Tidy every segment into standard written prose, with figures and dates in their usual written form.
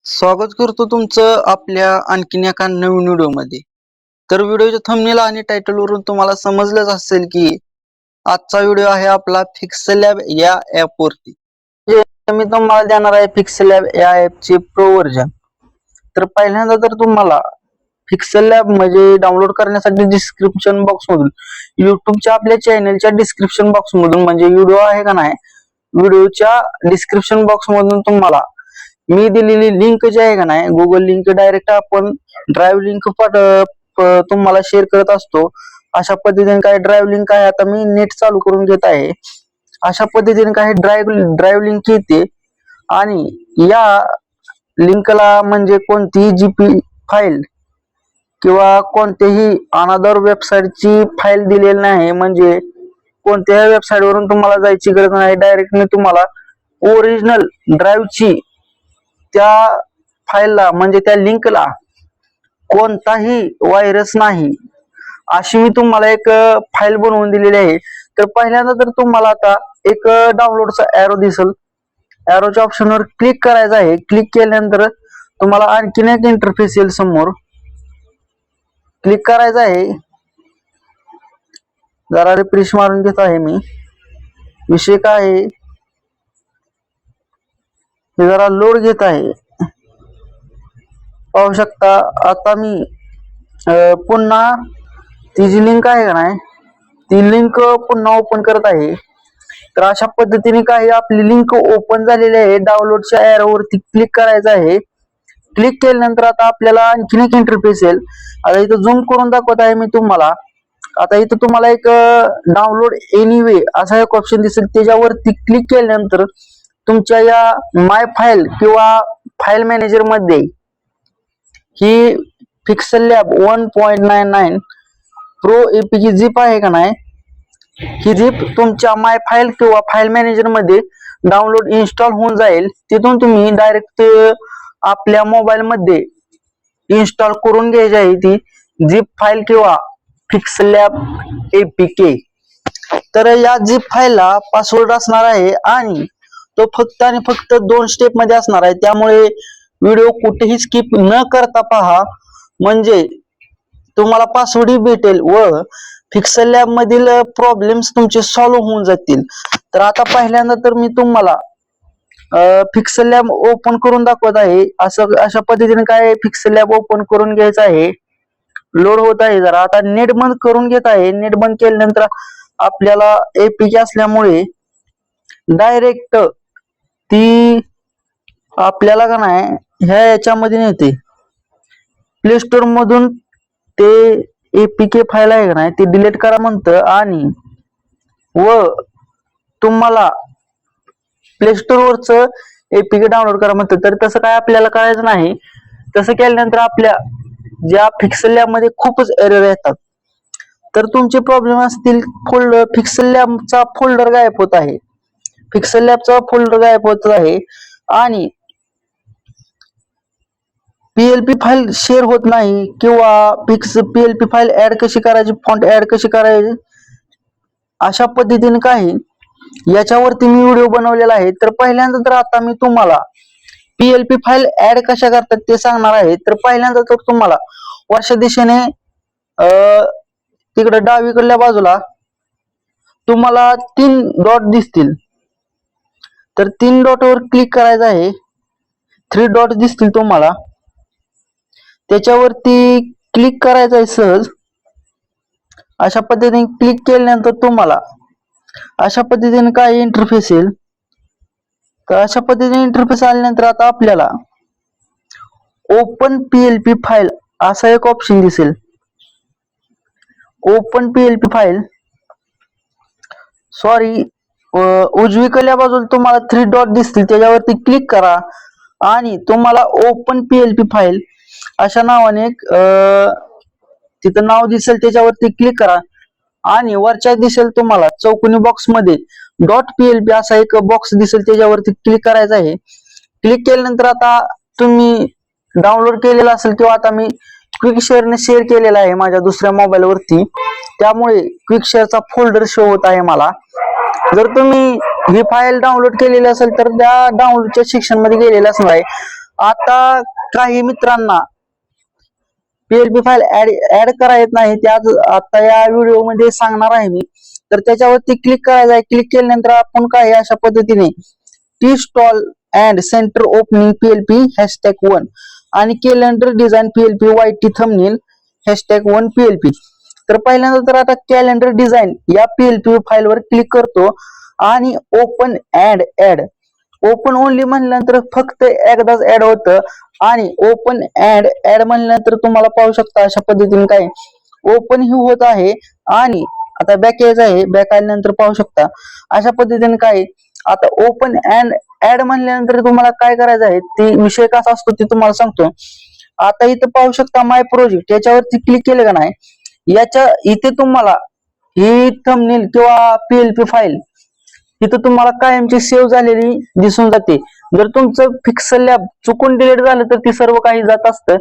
स्वागत करतो तुमचं आपल्या आणखीन एका नवीन व्हिडिओमध्ये. तर व्हिडिओच्या थंबनेल आणि टायटल वरून तुम्हाला समजलंच असेल की आजचा व्हिडिओ आहे आपला पिक्सेलॅब या ऍप वरती. मी तुम्हाला देणार आहे पिक्सेलॅब या ऍपचे प्रो व्हर्जन. तर पहिल्यांदा तर तुम्हाला पिक्सेलॅब म्हणजे डाउनलोड करण्यासाठी डिस्क्रिप्शन बॉक्स मधून युट्यूबच्या आपल्या चॅनलच्या डिस्क्रिप्शन बॉक्स मधून म्हणजे व्हिडिओ आहे का नाही, व्हिडिओच्या डिस्क्रिप्शन बॉक्स मधून तुम्हाला मी दिलेली लिंक जी आहे का नाही, गुगल लिंक डायरेक्ट आपण ड्राईव्ह लिंक तुम्हाला शेअर करत असतो. अशा पद्धतीने काही ड्राईव्ह लिंक आहे. आता मी नेट चालू करून घेत आहे. अशा पद्धतीने काही ड्राईव्ह लिंक येते आणि या लिंकला म्हणजे कोणतीही जीपी फाईल किंवा कोणत्याही अनादर वेबसाईटची फाईल दिलेली नाही. म्हणजे कोणत्याही वेबसाईट वरून तुम्हाला जायची गरज नाही. डायरेक्ट मी तुम्हाला ओरिजिनल ड्राईव्हची त्या फाईलला म्हणजे त्या लिंकला कोणताही व्हायरस नाही अशी मी तुम्हाला एक फाईल बनवून दिलेली आहे. तर पहिल्यांदा तर तुम्हाला आता एक डाउनलोडचा एरो दिसेल. एरोच्या ऑप्शनवर क्लिक करायचं आहे. क्लिक केल्यानंतर तुम्हाला आणखीन एक इंटरफेस येईल समोर. क्लिक करायचं आहे. जरा रिफ्रेश मारून घेत आहे मी. विषय काय आहे हे जरा लोड घेत आहे. पाहू शकता आता मी पुन्हा ती जी लिंक आहे का नाही, ती लिंक पुन्हा ओपन करत आहे. तर अशा पद्धतीने काही आपली लिंक ओपन झालेली आहे. डाउनलोडच्या एरोवरती क्लिक करायचं आहे. क्लिक केल्यानंतर आता आपल्याला आणखीन एक इंटरफेस येईल. आता इथं झूम करून दाखवत आहे मी तुम्हाला. आता इथं तुम्हाला एक डाउनलोड एनिवे असा एक ऑप्शन दिसेल. त्याच्यावरती क्लिक केल्यानंतर तुमच्या या माय फाईल किंवा फाईल मॅनेजर मध्ये ही पिक्सेलॅब 1.99 प्रो एपीची झिप आहे का नाही, ही झिप तुमच्या माय फाईल किंवा फाईल मॅनेजर मध्ये डाउनलोड इन्स्टॉल होऊन जाईल. तिथून तुम्ही डायरेक्ट आपल्या मोबाईल मध्ये इन्स्टॉल करून घ्यायची आहे ती झिप फाईल किंवा पिक्सेलॅब एपीके. तर या झिप फाईलला पासवर्ड असणार आहे आणि तो फक्त आणि फक्त 2 स्टेप मध्ये असणार आहे. त्यामुळे व्हिडिओ कुठेही स्किप न करता पहा, म्हणजे तुम्हाला पासवर्ड भेटेल व पिक्सेलॅब मधील प्रॉब्लेम्स तुमचे सॉल्व्ह होऊन जातील. तर आता पहिल्यांदा तर मी तुम्हाला पिक्सेलॅब ओपन करून दाखवत आहे. अशा पद्धतीने काय पिक्सेलॅब ओपन करून घ्यायचं आहे. लोड होत आहे जरा. आता नेट बंद करून घेत आहे. नेट बंद केल्यानंतर आपल्याला एपीके असल्यामुळे डायरेक्ट ती आपल्याला का नाही ह्या याच्यामध्ये नेते. प्ले स्टोर मधून ते एपीके फाईल आहे का नाही ती डिलीट करा म्हणतं आणि व तुम्हाला प्ले स्टोर वरच एपीके डाउनलोड करा म्हणतं. तर तसं काय आपल्याला करायचं नाही. तसं केल्यानंतर आपल्या ज्या पिक्सेलॅब मध्ये खूपच एरर येतात. तर तुमचे प्रॉब्लेम असतील पिक्सेलॅबचा फोल्डर गायब होत आहे. पिक्सेलॅबचा फोल्डर गायब होत आहे आणि पीएलपी फाईल शेअर होत नाही किंवा पीएलपी फाईल ऍड कशी करायची, फॉन्ट ऍड कशी करायची, अशा पद्धतीने काही याच्यावरती मी व्हिडिओ बनवलेला आहे. तर पहिल्यांदा तर आता मी तुम्हाला पीएलपी फाईल ऍड कशा करतात ते सांगणार आहे. तर पहिल्यांदा तर तुम्हाला वरच्या दिशेने तिकडे डावीकडल्या बाजूला तुम्हाला 3 डॉट दिसतील. तर 3 डॉट वर क्लिक करायचं आहे. 3 डॉट दिसतील तुम्हाला, त्याच्यावरती क्लिक करायचं आहे सहज. अशा पद्धतीने क्लिक केल्यानंतर तुम्हाला अशा पद्धतीने काय इंटरफेस येईल. तर अशा पद्धतीने इंटरफेस आल्यानंतर आता आपल्याला ओपन पीएलपी फाईल असा एक ऑप्शन दिसेल. ओपन पीएलपी फाईल सॉरी उजवीकडल्या बाजूला तुम्हाला 3 डॉट दिसतील, त्याच्यावरती क्लिक करा आणि तुम्हाला ओपन पीएलपी फाईल अशा नावाने एक तिथं नाव दिसेल, त्याच्यावरती क्लिक करा आणि वरच्या दिसेल तुम्हाला चौकोनी बॉक्स मध्ये डॉट पीएलपी असा एक बॉक्स दिसेल, त्याच्यावरती क्लिक करायचं आहे. क्लिक केल्यानंतर आता तुम्ही डाउनलोड केलेला असेल किंवा आता मी क्विक शेअरने शेअर केलेला आहे माझ्या दुसऱ्या मोबाईल वरती, त्यामुळे क्विक शेअरचा फोल्डर शो होत आहे मला. जर तुम्ही ही फाईल डाउनलोड केलेली असेल तर त्या डाउनलोडच्या सेक्शन मध्ये गेलेला असणार आहे आता काही मित्रांना पीएलपी फाईल ऍड करा येत नाही, त्याच आता या व्हिडिओ मध्ये सांगणार आहे मी. तर त्याच्यावरती क्लिक करायचं आहे. क्लिक केल्यानंतर आपण काय अशा पद्धतीने tea stall and centre opening PLP #1 आणि calendar design PLP YT thumbnail #1 PLP. तर पहिल्यांदा तर आता कॅलेंडर डिझाईन या पीएलपी फाईलवर क्लिक करतो आणि ओपन ऍड ओपन ओनली म्हणल्यानंतर फक्त एकदाच ऍड होतं आणि ओपन ऍड म्हणल्यानंतर तुम्हाला पाहू शकता अशा पद्धतीने काय ओपन ही होत आहे. आणि आता बॅक यायचं आहे. बॅक आल्यानंतर पाहू शकता अशा पद्धतीने काय आता ओपन ऍड म्हणल्यानंतर तुम्हाला काय करायचं आहे ते विषय कसा असतो ते तुम्हाला सांगतो. आता इथं पाहू शकता माय प्रोजेक्ट याच्यावरती क्लिक केलं का नाही, याच्या इथे तुम्हाला ही थंबनेल किंवा पीएलपी फाईल तिथं तुम्हाला कायमची सेव्ह झालेली दिसून जाते. जर तुमचं फिक्सल लॅब चुकून डिलीट झालं तर ती सर्व काही जात असतं.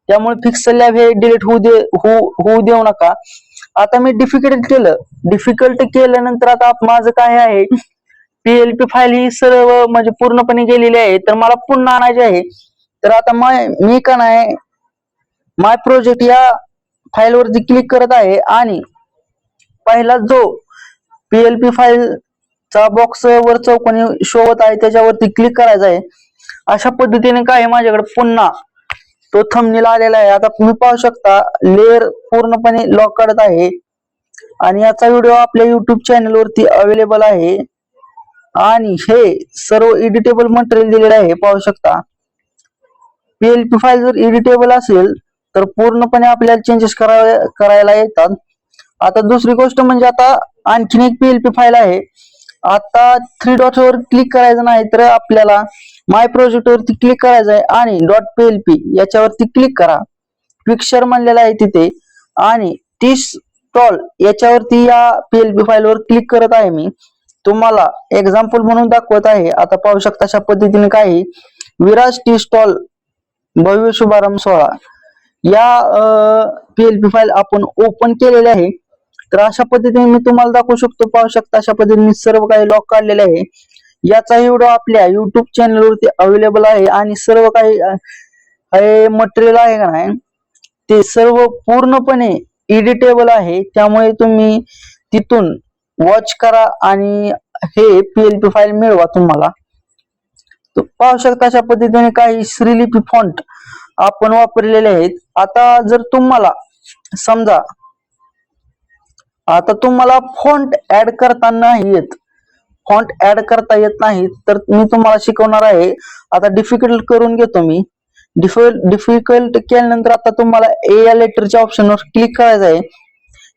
त्यामुळे फिक्सल लॅब हे डिलीट होऊ देऊ नका. आता मी डिफिकल्ट केल्यानंतर आता माझं काय आहे पीएलपी फाईल ही सर्व म्हणजे पूर्णपणे गेलेली आहे. तर मला पुन्हा आणायची आहे. तर आता मी का नाही माय प्रोजेक्ट या फाईल वरती क्लिक करत आहे आणि पहिला जो पीएलपी फाईल चा बॉक्स वर चौकोनी शो होत आहे त्याच्यावरती क्लिक करायचं आहे. अशा पद्धतीने काय माझ्याकडे पुन्हा तो थंबनेल आलेला आहे. आता तुम्ही पाहू शकता लेअर पूर्णपणे लॉक करत आहे आणि याचा व्हिडिओ आपल्या युट्यूब चॅनल वरती अवेलेबल आहे आणि हे सर्व एडिटेबल मटेरियल दिलेलं आहे. पाहू शकता पीएलपी फाईल जर एडिटेबल असेल तर पूर्णपणे आपल्याला चेंजेस करायला येतात. आता दुसरी गोष्ट म्हणजे आता आणखीन एक पीएलपी फाईल आहे. आता 3 डॉट वर क्लिक करायचं नाही तर आपल्याला माय प्रोजेक्ट वरती क्लिक करायचं आहे आणि .plt याच्यावरती क्लिक करा. पिक्चर म्हणलेला आहे तिथे आणि टी स्टॉल याच्यावरती या पीएलपी फाईल वर क्लिक करत आहे. मी तुम्हाला एक्झाम्पल म्हणून दाखवत आहे. आता पाहू शकता अशा पद्धतीने काही विराज टी स्टॉल भव्य शुभारंभ सोहळा या पीएलपी फाईल आपण ओपन केलेले आहे. तर अशा पद्धतीने मी तुम्हाला दाखवू शकतो. पाहू शकता अशा पद्धतीने मी सर्व काही लॉक काढलेले आहे. याचा व्हिडिओ आपल्या युट्यूब चॅनल वरती अवेलेबल आहे आणि सर्व काही मटेरियल आहे का नाही ते सर्व पूर्णपणे एडिटेबल आहे. त्यामुळे तुम्ही तिथून वॉच करा आणि हे पीएलपी फाईल मिळवा तुम्हाला. पाहू शकता अशा पद्धतीने काही श्रीलिपी फॉन्ट आपण वापरलेले आहेत. आता जर तुम्हाला समजा आता तुम्हाला फॉन्ट ऍड करता नाही तर मी तुम्हाला शिकवणार आहे. आता डिफिकल्ट करून घेतो मी. डिफिकल्ट केल्यानंतर आता तुम्हाला ए लेटरच्या ऑप्शनवर क्लिक करायचं आहे.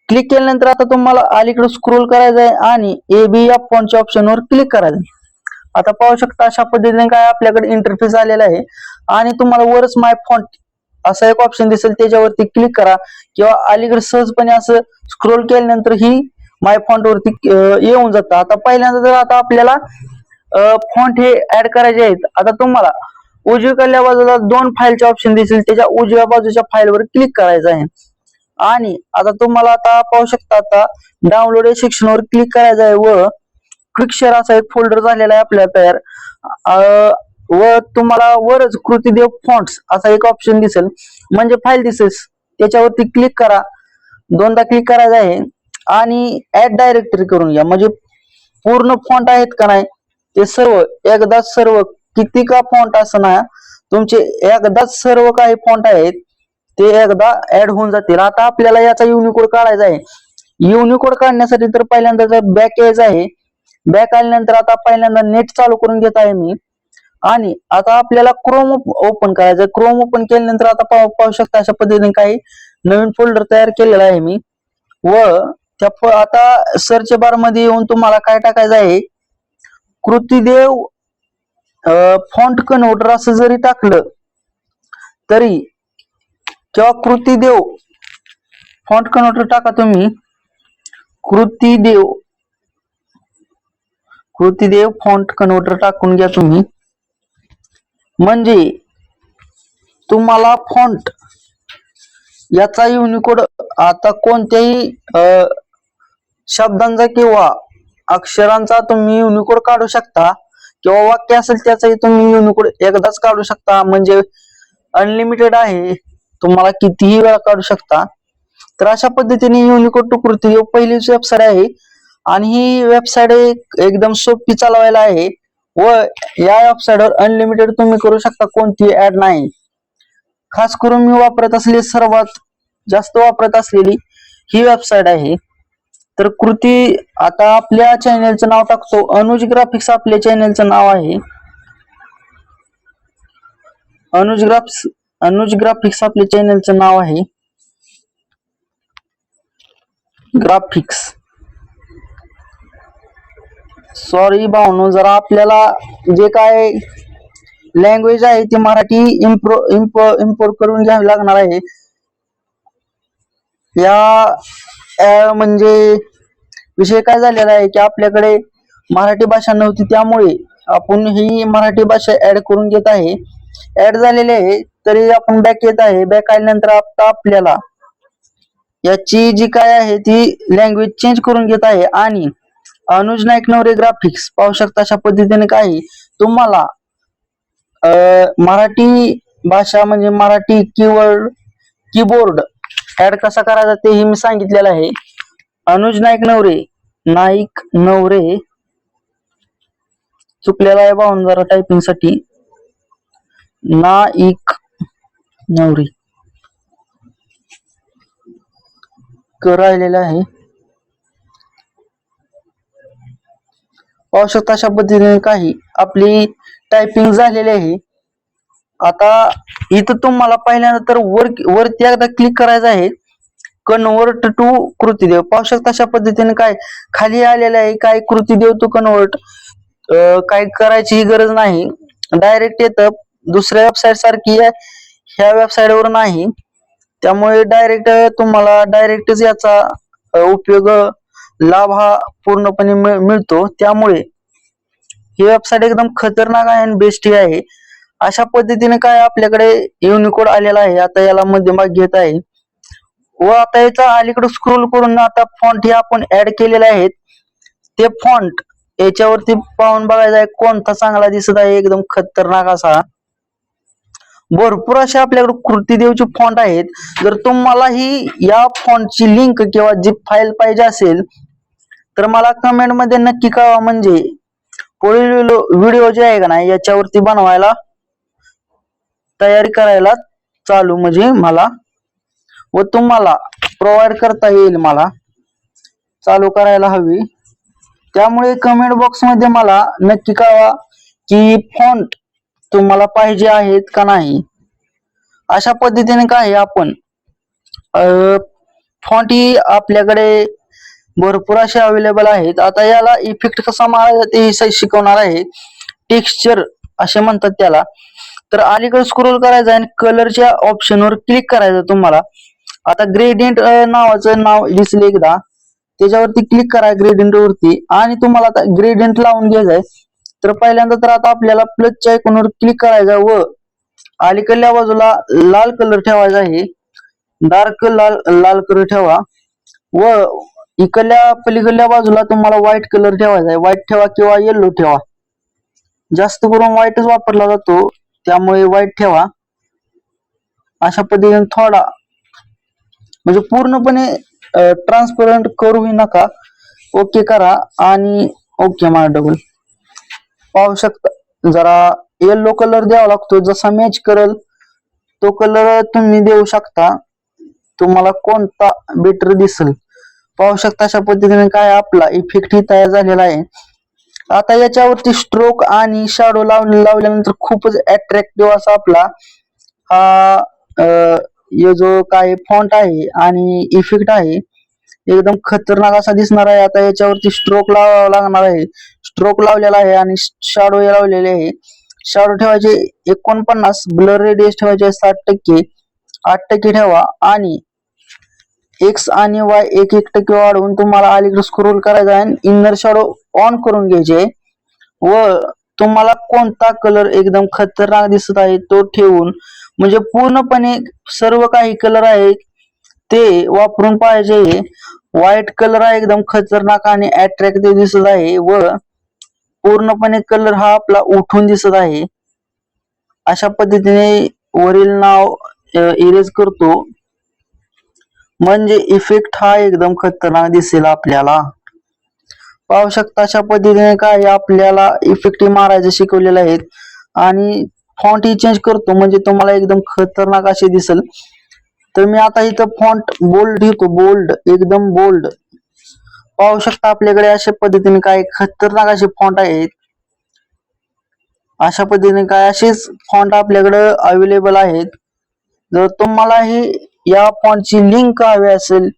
क्लिक केल्यानंतर आता तुम्हाला अलीकडे स्क्रोल करायचं आहे आणि ए बी या फॉन्टच्या ऑप्शनवर क्लिक करायचं आहे. आता पाहू शकता अशा पद्धतीने काय आपल्याकडे इंटरफेस आलेला आहे आणि तुम्हाला वरच माय फॉन्ट असा एक ऑप्शन दिसेल त्याच्यावरती क्लिक करा किंवा अलीकडे सहजपणे असं स्क्रोल केल्यानंतर ही माय फॉन्ट वरती येऊन जातं. आता पहिल्यांदा तर आता आपल्याला फॉन्ट हे ऍड करायचे आहेत. आता तुम्हाला उजवीकडल्या बाजूला 2 फाईलचे ऑप्शन दिसेल त्याच्या उजव्या बाजूच्या फाईलवर क्लिक करायचं आहे आणि आता तुम्हाला आता पाहू शकता आता डाउनलोड या सेक्शनवर क्लिक करायचं आहे व क्विक शेअर असा एक फोल्डर झालेला आहे आपल्या तयार व तुम्हाला वरच कृतीदेव फॉन्ट्स असा एक ऑप्शन दिसेल म्हणजे फाईल दिसेल त्याच्यावरती क्लिक करा. 2दा क्लिक करायचं आहे आणि ऍड डायरेक्टरी करून घ्या. म्हणजे पूर्ण फॉन्ट आहेत का नाही ते सर्व एकदाच सर्व किती का फॉन्ट असं ना तुमचे एकदाच सर्व काही फॉन्ट आहेत ते एकदा ऍड होऊन जातील. आता आपल्याला याचा युनिकोड काढायचा आहे. युनिकोड काढण्यासाठी तर पहिल्यांदा बॅक यायचं आहे. बॅक आल्यानंतर आता पहिल्यांदा नेट चालू करून घेत आहे मी आणि आता आपल्याला क्रोम ओपन करायचं. क्रोम ओपन केल्यानंतर आता पाहू शकता अशा पद्धतीने काही नवीन फोल्डर तयार केलेला आहे मी व त्या आता सर्च बार मध्ये येऊन तुम्हाला काय टाकायचं आहे कृतीदेव फॉन्ट कन्व्हर्टर असं जरी टाकलं तरी किंवा कृतीदेव फॉन्ट कन्व्हर्टर टाका तुम्ही. कृतीदेव फॉन्ट कन्व्हर्टर टाकून घ्या तुम्ही. म्हणजे तुम्हाला फॉन्ट याचा युनिकोड आता कोणत्याही शब्दांचा किंवा अक्षरांचा तुम्ही युनिकोड काढू शकता. किंवा वाक्य असेल त्याचाही तुम्ही युनिकोड एकदाच काढू शकता, म्हणजे अनलिमिटेड आहे, तुम्हाला कितीही वेळा काढू शकता. तर अशा पद्धतीने युनिकोड टू कृती ही पहिलीच वेबसाईट आहे आणि ही वेबसाईट एकदम सोपी चालवायला आहे व या वेबसाईटवर अनलिमिटेड तुम्ही करू शकता, कोणती ऍड नाही. खास करून मी वापरत असलेली सर्वात जास्त वापरत असलेली ही वेबसाईट आहे. तर कृती आता आपल्या चॅनेलचं नाव टाकतो, अनुज ग्राफिक्स आपल्या चॅनेलचं नाव आहे. अनुज ग्राफिक्स आपल्या चॅनेलचं नाव आहे. ग्राफिक्स सॉरी भावनो, जरा आपल्याला जे काय लँग्वेज आहे ती मराठी इम्पोर्ट करून घ्यावी लागणार आहे. या म्हणजे विषय काय झालेला आहे की आपल्याकडे मराठी भाषा नव्हती, त्यामुळे आपण ही मराठी भाषा ऍड करून घेत आहे. ऍड झालेले आहे तरी आपण बॅक येत आहे. बॅक आल्यानंतर आता आपल्याला याची जी काय आहे ती लँग्वेज चेंज करून घेत आहे आणि अनुज नाईक नवरे ग्राफिक्स पाहू शकता अशा पद्धतीने काही तुम्हाला मराठी भाषा म्हणजे मराठी कीबोर्ड ऍड कसा करायचा तेही मी सांगितलेलं आहे. अनुज नाईक नवरे चुकलेला आहे पाहून जरा टायपिंग साठी, नाईक नवरे राहिलेला आहे. पाहू शकता अशा पद्धतीने काही आपली टायपिंग झालेली आहे. आता इथं तुम्हाला पहिल्यांदा तर वरती एकदा क्लिक करायचं आहे, कन्वर्ट टू कृतीदेव. पाहू शकता अशा पद्धतीने काय खाली आलेलं आहे, काय कृतीदेव टू कन्वर्ट. काय करायची गरज नाही, डायरेक्ट येतं. दुसऱ्या वेबसाईट सारखी ह्या वेबसाईट वर नाही, त्यामुळे डायरेक्ट तुम्हाला डायरेक्टच याचा उपयोग लाभ हा पूर्णपणे मिळतो. त्यामुळे ही वेबसाईट एकदम खतरनाक आहे आणि बेस्ट आहे. अशा पद्धतीने काय आपल्याकडे युनिकोड आलेला आहे. आता याला मध्यभाग घेत आहे व आता याचा अलीकडे स्क्रोल करून आता फॉन्ट हे आपण ऍड केलेले आहेत. ते फॉन्ट याच्यावरती पाहून बघायचा आहे कोणता चांगला दिसत आहे. एकदम खतरनाक असा भरपूर असे आपल्याकडे कृतीदेवचे फॉन्ट आहेत. जर तुम्हाला ही या फॉन्टची लिंक किंवा जी फाईल पाहिजे असेल तर मला कमेंट मध्ये नक्की कळवा, म्हणजे पुढील व्हिडिओ जे आहे का नाही याच्यावरती बनवायला तयारी करायला चालू म्हणजे मला व तुम्हाला प्रोव्हाइड करता येईल, मला चालू करायला हवी. त्यामुळे कमेंट बॉक्स मध्ये मला नक्की कळवा की फॉन्ट तुम्हाला पाहिजे आहेत का नाही. अशा पद्धतीने काय आपण फॉन्ट ही आपल्याकडे भरपूर असे अवेलेबल आहेत. आता याला इफेक्ट कसा मारायचा ते शिकवणार आहे. टेक्स्चर असे म्हणतात त्याला. तर अलीकडे स्क्रोल करायचं आणि कलरच्या ऑप्शनवर क्लिक करायचं तुम्हाला. आता ग्रेडियंट नावाचं नाव दिसले एकदा, त्याच्यावरती क्लिक करा ग्रेडियंट वरती आणि तुम्हाला आता ग्रेडियंट लावून घ्यायचंय. तर पहिल्यांदा तर आता आपल्याला प्लसच्या आयकॉनवर क्लिक करायचं व अलीकडल्या बाजूला लाल कलर ठेवायचा आहे. डार्क लाल कलर ठेवा व इकडल्या पलीकडल्या बाजूला तुम्हाला व्हाईट कलर ठेवायचा आहे. व्हाईट ठेवा किंवा येल्लो ठेवा, जास्त करून व्हाईटच वापरला जातो त्यामुळे व्हाईट ठेवा. अशा पद्धतीने थोडा म्हणजे पूर्णपणे ट्रान्सपरंट करूही नका. ओके करा आणि ओके मार डबल. पाहू शकता जरा येल्लो कलर द्यावा लागतो, जसा मॅच करल तो कलर तुम्ही देऊ शकता, तुम्हाला कोणता बेटर दिसेल. पाहू शकता अशा पद्धतीने काय आपला इफेक्ट ही तयार झालेला आहे. आता याच्यावरती स्ट्रोक आणि शॅडो लावल्यानंतर खूपच अट्रॅक्टिव्ह असा आपला हा जो काय फॉन्ट आहे आणि इफेक्ट आहे एकदम खतरनाक असा दिसणार आहे. आता याच्यावरती स्ट्रोक लावावा लागणार आहे. स्ट्रोक लावलेला आहे आणि शॅडो लावलेले आहे. शॅडो ठेवायचे 49, ब्लर रेडियस ठेवायचे 60%, 8% ठेवा आणि एक्स आणि वाय 1% वाढवून तुम्हाला अलीकडे स्क्रोल करायचा आहे. इनर शॅडो ऑन करून घ्यायचे व तुम्हाला कोणता कलर एकदम खतरनाक दिसत आहे तो ठेवून, म्हणजे पूर्णपणे सर्व काही कलर आहेत ते वापरून पाहिजे. व्हाईट कलर आहे एकदम खतरनाक आणि अट्रॅक्टिव्ह दिसत आहे व पूर्णपणे कलर हा आपला उठून दिसत आहे. अशा पद्धतीने वरील नाव इरेज करतो, म्हणजे इफेक्ट हा एकदम खतरनाक दिसेल आपल्याला. पाहू शकता अशा पद्धतीने काय आपल्याला इफेक्ट मारायचे शिकवलेले आहेत. आणि फॉन्ट ही चेंज करतो, म्हणजे तुम्हाला एकदम खतरनाक असे दिसेल. तर मी आता इथं फॉन्ट बोल्ड घेतो, बोल्ड एकदम बोल्ड. पाहू शकता आपल्याकडे अशा पद्धतीने काय खतरनाक असे फॉन्ट आहेत. अशा पद्धतीने काय असेच फॉन्ट आपल्याकडे अवेलेबल आहेत. जर तुम्हालाही या फॉन्टची लिंक हवी असेल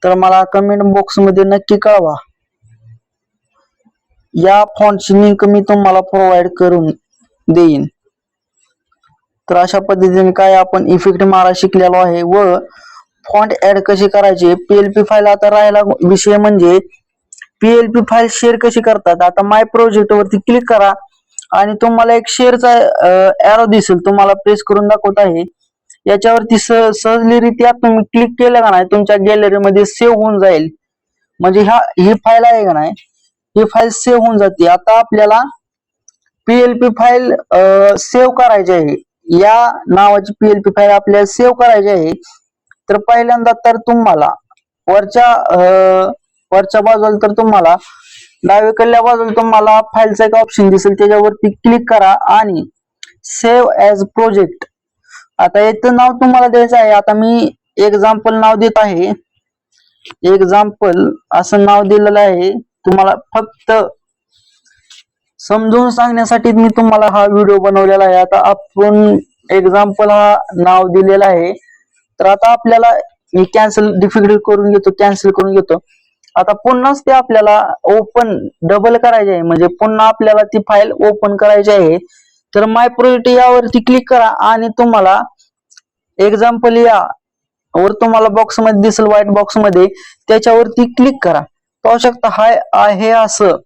तर मला कमेंट बॉक्स मध्ये नक्की कळवा. या फॉन्टची लिंक मी तुम्हाला प्रोव्हाइड करून देईन. तर अशा पद्धतीने काय आपण इफेक्ट मारा शिकलेलो आहे व फॉन्ट ऍड कशी करायचे. पीएलपी फाईल आता राहिला विषय म्हणजे पीएलपी फाईल शेअर कशी करतात. आता माय प्रोजेक्ट वरती क्लिक करा आणि तुम्हाला एक शेअरचा एरो दिसेल, तुम्हाला प्रेस करून दाखवत आहे. याच्यावरती सहजरित्या तुम्ही क्लिक केलं का नाही तुमच्या गॅलरीमध्ये सेव्ह होऊन जाईल. म्हणजे ही फाईल आहे का नाही, ही फाईल सेव्ह होऊन जाते. आता आपल्याला पीएलपी फाईल सेव्ह करायची आहे. या नावाची पीएलपी फाईल आपल्याला सेव्ह करायची आहे. तर पहिल्यांदा तर तुम्हाला वरच्या बाजूला तर तुम्हाला डावीकडल्या बाजूला तुम्हाला फाईलचा एक ऑप्शन दिसेल, त्याच्यावरती क्लिक करा आणि सेव्ह ॲज प्रोजेक्ट. आता याचं नाव तुम्हाला द्यायचं आहे. आता मी एक्झाम्पल नाव देत आहे. एक्झाम्पल असं नाव दिलेलं आहे. तुम्हाला फक्त समजून सांगण्यासाठी मी तुम्हाला हा व्हिडिओ बनवलेला आहे. आता आपण एक्झाम्पल हा नाव दिलेला आहे. तर आता आपल्याला मी डिफिकल्ट करून घेतो, कॅन्सल करून घेतो. आता पुन्हाच ते आपल्याला ओपन डबल करायचे आहे, म्हणजे पुन्हा आपल्याला ती फाईल ओपन करायची आहे. तर माय प्रोजेक्ट यावरती क्लिक करा आणि तुम्हाला एक्झाम्पल या वर तुम्हाला बॉक्स मध्ये दिसेल, व्हाईट बॉक्स मध्ये, त्याच्यावरती क्लिक करा. पाहू शकता हाय आहे असं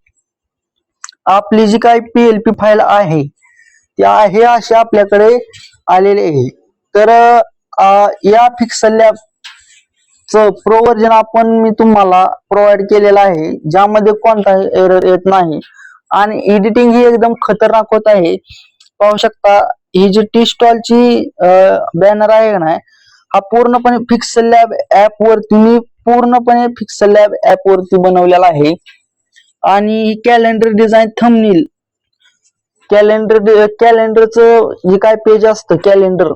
आपली जी काही पीएलपी फाईल आहे ती आहे अशी आपल्याकडे आलेली आहे. तर या पिक्सल लॅब प्रो व्हर्जन आपण मी तुम्हाला प्रोव्हाइड केलेला आहे, ज्यामध्ये कोणताही एरर येत नाही आणि एडिटिंग ही एकदम खतरनाक होत आहे. पाहू शकता ही जी टी स्टॉलची बॅनर आहे ना, हा पूर्णपणे पिक्सल लॅब ऍप वरती मी पूर्णपणे पिक्सल लॅब ऍप वरती बनवलेला आहे. आणि कॅलेंडर डिझाईन थंबनेल कॅलेंडरचं जे काय पेज असतं कॅलेंडर,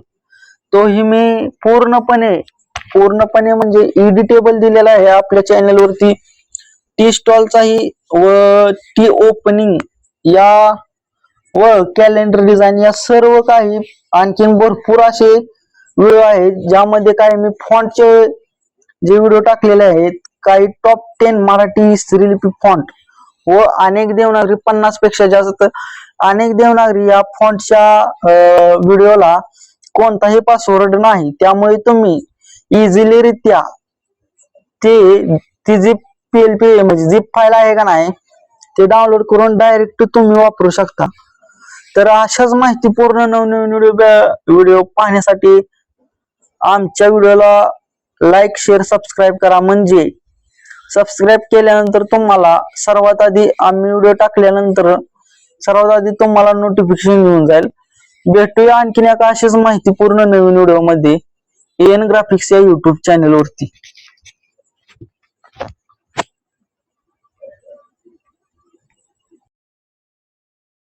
तोही मी पूर्णपणे म्हणजे एडिटेबल दिलेला आहे आपल्या चॅनल वरती. टी स्टॉलचाही व टी ओपनिंग या व कॅलेंडर डिझाईन या सर्व काही आणखीन भरपूर असे व्हिडिओ आहेत, ज्यामध्ये काय मी फॉन्टचे जे व्हिडिओ टाकलेले आहेत. काही टॉप 10 मराठी श्रीलिपी फॉन्ट व अनेक देवनागरी 50 पेक्षा जास्त अनेक देवनागरी या फॉन्टच्या व्हिडिओला कोणताही पासवर्ड नाही. त्यामुळे तुम्ही इझिली रित्या ती जी पीएलपी म्हणजे झिप फाईल आहे का नाही, ते डाउनलोड करून डायरेक्ट तुम्ही वापरू शकता. तर अशाच माहितीपूर्ण नवनवीन व्हिडिओ पाहण्यासाठी आमच्या व्हिडिओला लाईक शेअर सबस्क्राईब करा. म्हणजे सबस्क्राईब केल्यानंतर तुम्हाला सर्वात आधी आम्ही व्हिडिओ टाकल्यानंतर सर्वात आधी तुम्हाला नोटिफिकेशन येऊन जाईल. भेटूया आणखीन एका अशीच माहितीपूर्ण नवीन व्हिडिओ मध्ये एन ग्राफिक्स या युट्यूब चॅनल वरती.